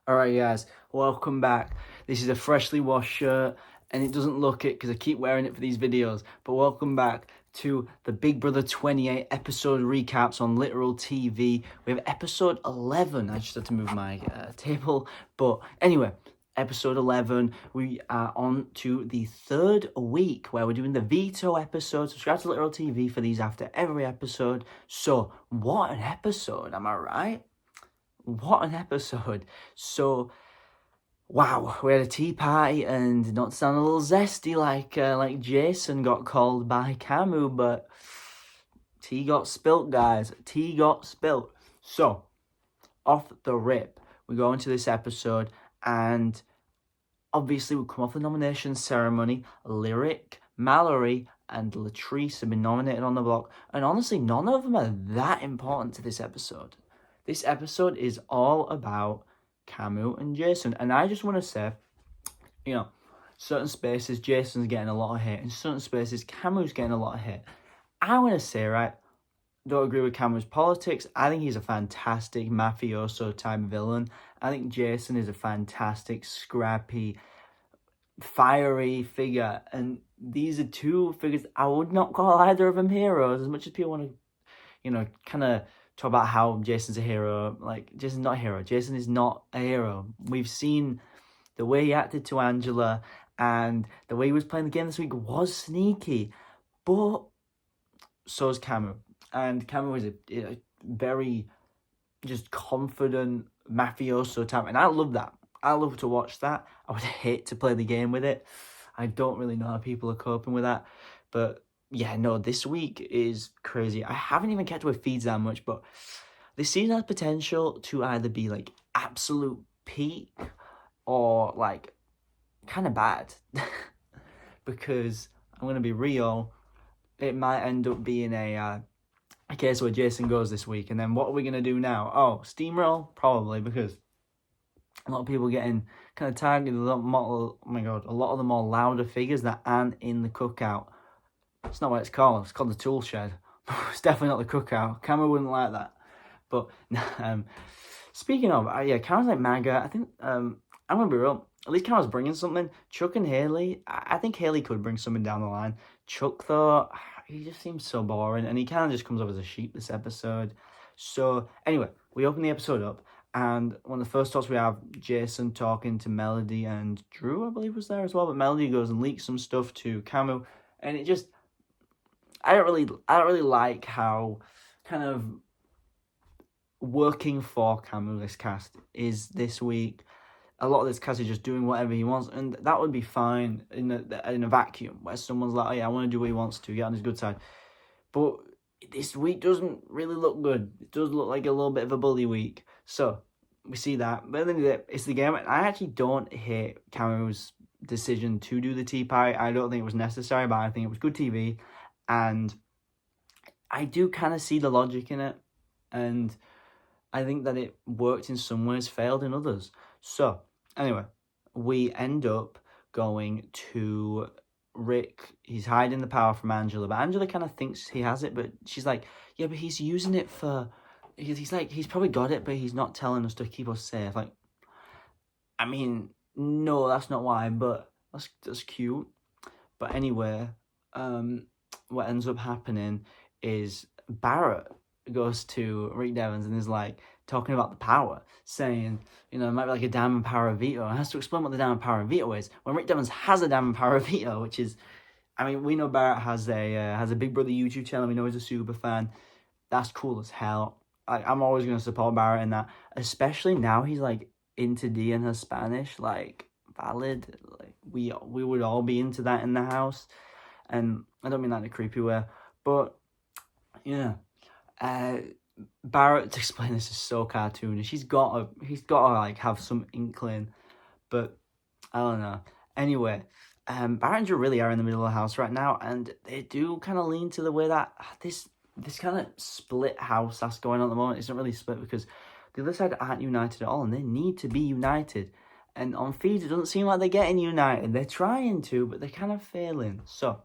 Alright guys, welcome back. This is a freshly washed shirt and it doesn't look it because I keep wearing it for these videos. But welcome back to the Big Brother 28 episode recaps on Literal TV. We have episode 11. I just had to move my table. But anyway, episode 11. We are on to the third week where we're doing the veto episode. Subscribe to Literal TV for these after every episode. So, what an episode, am I right? What an episode. So, wow, we had a tea party and not to sound a little zesty like Jason got called by Camu, but tea got spilt, guys. Tea got spilt. So, off the rip, we go into this episode and obviously we come off the nomination ceremony. Lyric, Mallory, and Latrice have been nominated on the block, and honestly, none of them are that important to this episode. This episode is all about Camu and Jason. And I just want to say, certain spaces, Jason's getting a lot of hate. In certain spaces, Camu's getting a lot of hate. I want to say, right, don't agree with Camu's politics. I think he's a fantastic mafioso type villain. I think Jason is a fantastic, scrappy, fiery figure. And these are two figures, I would not call either of them heroes. As much as people want to, kind of talk about how Jason's a hero. Like, Jason's not a hero. Jason is not a hero. We've seen the way he acted to Angela and the way he was playing the game this week was sneaky. But so is Camu. And Camu is a very just confident mafioso type. And I love that. I love to watch that. I would hate to play the game with it. I don't really know how people are coping with that. But yeah, no, this week is crazy. I haven't even kept with feeds that much, but this season has potential to either be like absolute peak or like kind of bad. Because I'm going to be real, it might end up being a case where Jason goes this week. And then what are we going to do now? Oh, steamroll? Probably, because a lot of people getting kind of targeted. A lot of the more louder figures that aren't in the cookout. It's not what it's called. It's called the tool shed. It's definitely not the cookout. Cameron wouldn't like that. But speaking of, Cameron's like MAGA. I think I'm gonna be real. At least Cameron's bringing something. Chuck and Haley. I think Haley could bring something down the line. Chuck though, he just seems so boring, and he kind of just comes off as a sheep this episode. So anyway, we open the episode up, and one of the first talks we have Jason talking to Melody and Drew, I believe, was there as well. But Melody goes and leaks some stuff to Camu, and it just. I don't really like how kind of working for Camu this cast is this week. A lot of this cast is just doing whatever he wants, and that would be fine in a vacuum where someone's like, oh yeah, I want to do what he wants to, get on his good side. But this week doesn't really look good. It does look like a little bit of a bully week. So we see that. But then it's the game. And I actually don't hate Camu's decision to do the tea party. I don't think it was necessary, but I think it was good TV. And I do kind of see the logic in it. And I think that it worked in some ways, failed in others. So, anyway, we end up going to Rick. He's hiding the power from Angela. But Angela kind of thinks he has it. But she's like, yeah, but he's using it for... He's probably got it, but he's not telling us to keep us safe. Like, I mean, no, that's not why. But that's cute. But anyway... what ends up happening is Barrett goes to Rick Devens and is like talking about the power, saying, it might be like a diamond power of veto, and has to explain what the diamond power of veto is. When Rick Devens has a diamond power of veto, which is, we know Barrett has a Big Brother YouTube channel. We know he's a super fan. That's cool as hell. I'm always gonna support Barrett in that, especially now he's like into D and her Spanish, like valid. Like we would all be into that in the house. And I don't mean that in a creepy way, but yeah, Barrett to explain this is so cartoonish. He's got to like have some inkling, but I don't know. Anyway, Barrett and Drew really are in the middle of the house right now, and they do kind of lean to the way that this kind of split house that's going on at the moment. It's not really split because the other side aren't united at all, and they need to be united. And on feeds, it doesn't seem like they're getting united. They're trying to, but they're kind of failing. So.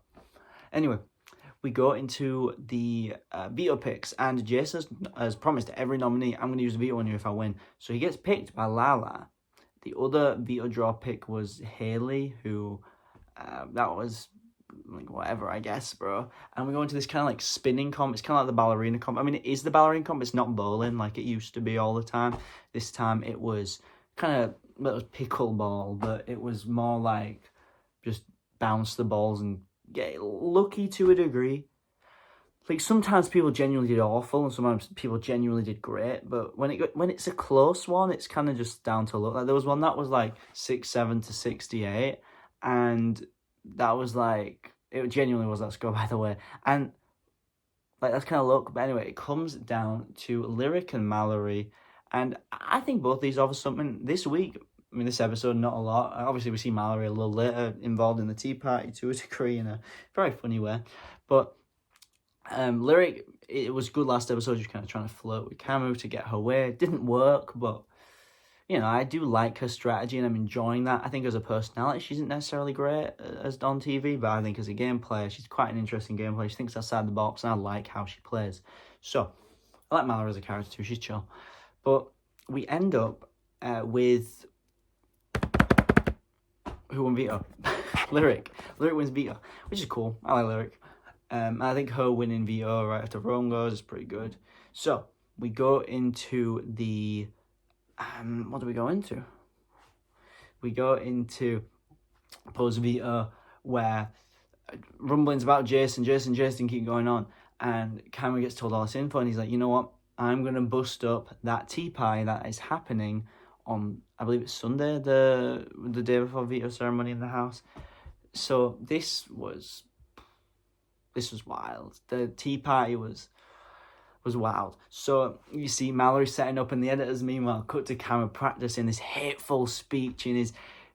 Anyway, we go into the veto picks, and Jason has promised to every nominee, I'm going to use a veto on you if I win. So he gets picked by Lala, the other veto draw pick was Haley, who that was like whatever, I guess, bro. And we go into this kind of like spinning comp. It's kind of like the ballerina comp. I mean, it is the ballerina comp. It's not bowling like it used to be all the time. This time it was kind of, well, it was pickleball, but it was more like just bounce the balls and get lucky to a degree. Like sometimes people genuinely did awful, and sometimes people genuinely did great. But when it's a close one, it's kind of just down to luck. Like there was one that was like 6-7 to 68, and that was like, it genuinely was that score, by the way. And like that's kind of luck. But anyway, it comes down to Lyric and Mallory, and I think both these offer something this week. I mean, this episode, not a lot. Obviously, we see Mallory a little later involved in the tea party to a degree in a very funny way. But Lyric, it was good last episode. She was kind of trying to flirt with Camu to get her way. It didn't work, but you know, I do like her strategy and I'm enjoying that. I think as a personality, she isn't necessarily great as on TV, but I think as a game player, she's quite an interesting game player. She thinks outside the box, and I like how she plays. So I like Mallory as a character too. She's chill. But we end up with who won veto? Lyric. Lyric wins veto, which is cool. I like Lyric. I think her winning veto right after Rowan goes is pretty good. So we go into the what do we go into? We go into post veto where rumblings about Jason keep going on, and Cameron gets told all this info, and he's like, you know what? I'm gonna bust up that tea pie that is happening on, I believe it's Sunday, the day before veto ceremony in the house. So this was wild. The tea party was wild. So you see Mallory setting up, and the editors meanwhile cut to camera practicing this hateful speech in his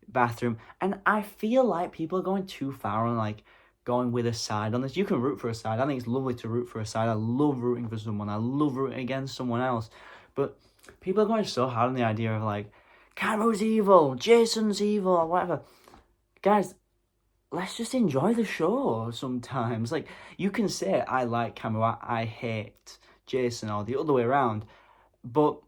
bathroom. And I feel like people are going too far on like going with a side on this. You can root for a side. I think it's lovely to root for a side. I love rooting for someone. I love rooting against someone else. But people are going so hard on the idea of like, Camero's evil, Jason's evil, or whatever. Guys, let's just enjoy the show sometimes. Like, you can say, I like Cameron, I hate Jason, or the other way around. But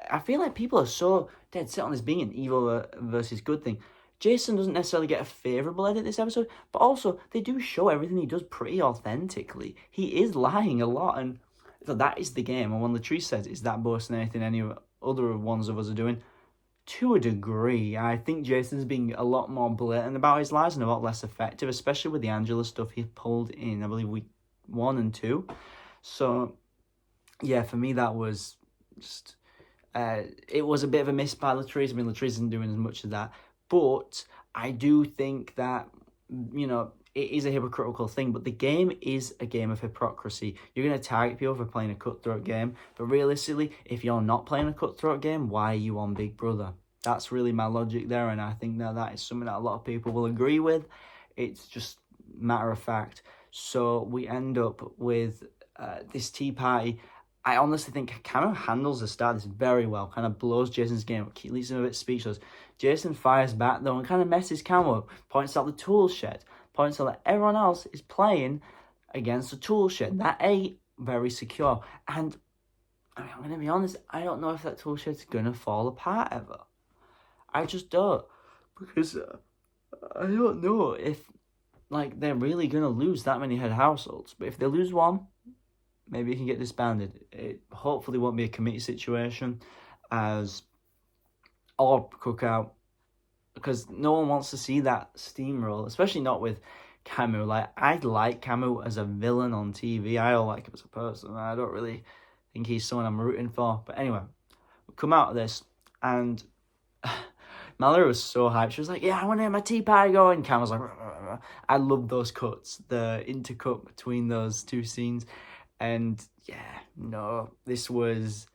I feel like people are so dead set on this being an evil versus good thing. Jason doesn't necessarily get a favourable edit this episode, but also they do show everything he does pretty authentically. He is lying a lot, and so that is the game. And when Latrice says, is that worse than anything any other ones of us are doing? To a degree, I think Jason's being a lot more blatant about his lies and a lot less effective, especially with the Angela stuff he pulled in, I believe, week 1 and 2. So, yeah, for me, that was just... it was a bit of a miss by Latrice. I mean, Latrice isn't doing as much of that. But I do think that, you know, it is a hypocritical thing, but the game is a game of hypocrisy. You're going to target people for playing a cutthroat game, but realistically, if you're not playing a cutthroat game, why are you on Big Brother? That's really my logic there, and I think that is something that a lot of people will agree with. It's just matter of fact. So we end up with this tea party. I honestly think Cameron handles the start this very well, kind of blows Jason's game up, leaves him a bit speechless. Jason fires back though and kind of messes Cameron up, points out the tool shed, points out that everyone else is playing against the tool shed. That ain't very secure. And I mean, I'm going to be honest, I don't know if that tool shed's going to fall apart ever. I just don't. Because I don't know if like they're really going to lose that many head households. But if they lose one, maybe it can get disbanded. It hopefully won't be a committee situation or cookout, because no one wants to see that steamroll, especially not with Camu. Like, I like Camu as a villain on TV. I don't like him as a person. I don't really think he's someone I'm rooting for. But anyway, we come out of this, and Mallory was so hyped. She was like, yeah, I want to get my tea party going. Cam was like, rah, rah, rah. I love those cuts, the intercut between those two scenes. And yeah, no, this was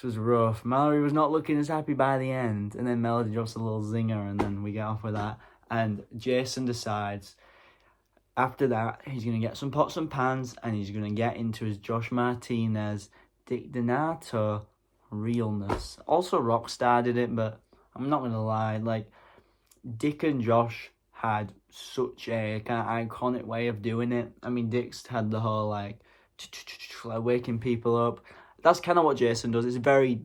rough. Mallory was not looking as happy by the end. And then Melody drops a little zinger, and then we get off with that. And Jason decides after that he's going to get some pots and pans, and he's going to get into his Josh Martinez, Dick Donato realness. Also, Rockstar did it, but I'm not going to lie. Like, Dick and Josh had such a kind of iconic way of doing it. I mean, Dick's had the whole, like waking people up. That's kind of what Jason does. It's very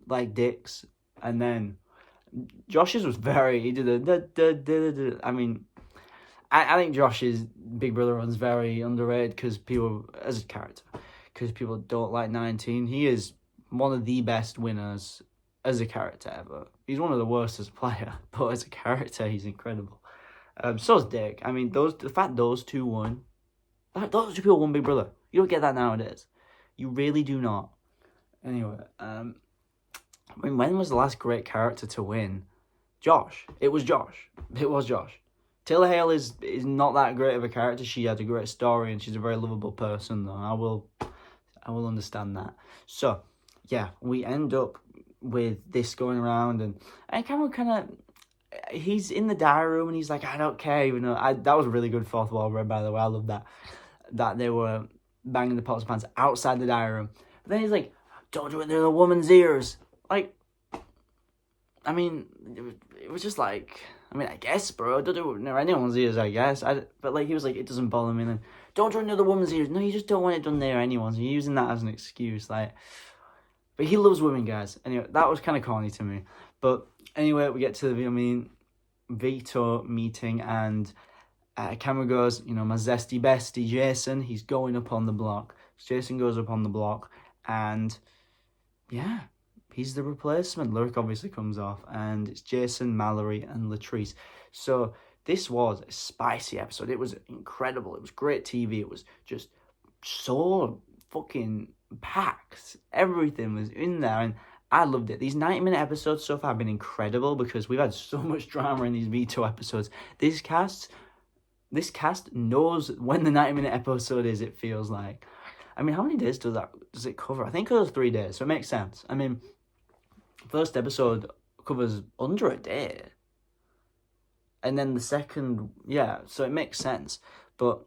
like Dick's, And then Josh's was he did a I mean, I think Josh's Big Brother run's very underrated because people, as a character, because people don't like 19. He is one of the best winners as a character ever. He's one of the worst as a player, but as a character, he's incredible. So's Dick. I mean, the fact those two won, those two people won Big Brother. You don't get that nowadays. You really do not. Anyway, I mean, when was the last great character to win? Josh. It was Josh. Taylor Hale is not that great of a character. She had a great story and she's a very lovable person, though. I will understand that. So, yeah, we end up with this going around, and Cameron kind of, he's in the diary room and he's like, I don't care, even though that was a really good fourth wall break, by the way. I love that they were banging the pots and pans outside the diary room. But then he's like, don't do it near the woman's ears. Like, I mean, it was just like, I mean, I guess, bro, don't do it near anyone's ears, I guess. But like, he was like, it doesn't bother me. And then, don't do it near the woman's ears. No, you just don't want it done near anyone's. You're using that as an excuse, like. But he loves women, guys. Anyway, that was kind of corny to me. But anyway, we get to the veto meeting, and Cameron goes, my zesty bestie, Jason, he's going up on the block. Jason goes up on the block, and yeah, he's the replacement. Lyric obviously comes off, and it's Jason, Mallory, and Latrice. So this was a spicy episode. It was incredible. It was great TV. It was just so fucking packed. Everything was in there, and I loved it. These 90-minute episodes so far have been incredible because we've had so much drama in these veto episodes. This cast knows when the 90-minute episode is, it feels like. I mean, how many days does it cover? I think it covers 3 days, so it makes sense. I mean, first episode covers under a day. And then the second, so it makes sense. But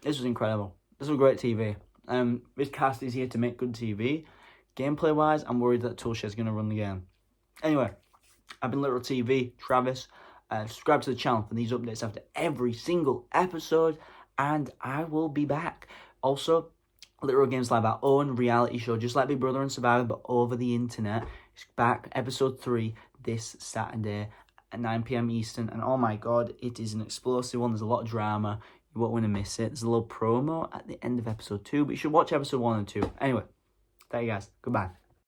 this was incredible. This was great TV. This cast is here to make good TV. Gameplay-wise, I'm worried that Toolshed's going to run the game. Anyway, I've been Literal TV, Travis. Subscribe to the channel for these updates after every single episode, and I will be back. Also, Literal Games Live, our own reality show, just like Big Brother and Survivor, but over the internet. It's back, episode 3, this Saturday at 9 p.m. Eastern, and oh my god, it is an explosive one. There's a lot of drama. You won't want to miss it. There's a little promo at the end of episode 2, but you should watch episode 1 and 2. Anyway, thank you guys. Goodbye.